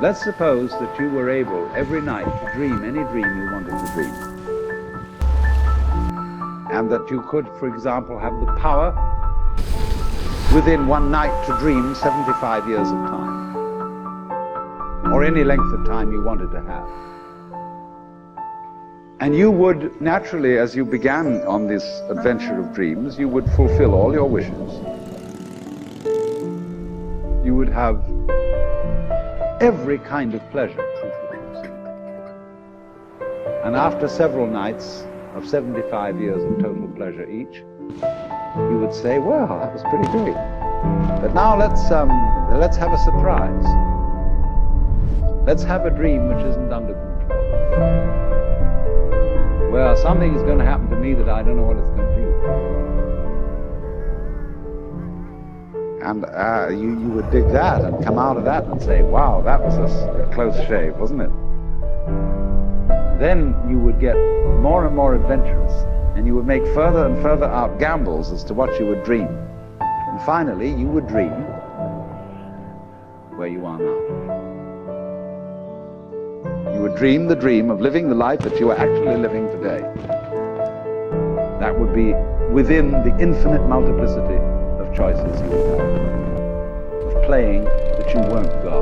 Let's suppose that you were able every night to dream any dream you wanted to dream. And that you could, for example, have the power within one night to dream 75 years of time. Or any length of time you wanted to have. And you would, naturally, as you began on this adventure of dreams, you would fulfill all your wishes. You would have every kind of pleasure. And after several nights of 75 years of total pleasure each, you would say, well, that was pretty great. But now let's have a surprise. Let's have a dream which isn't under control. Well, something is going to happen to me that I don't know what it's going to be. And you would dig that and come out of that and say, wow, that was a close shave, wasn't it? Then you would get more and more adventurous, and you would make further and further out gambles as to what you would dream. And finally, you would dream where you are now. You would dream the dream of living the life that you are actually living today. That would be within the infinite multiplicity of choices you would have, of playing that you weren't God.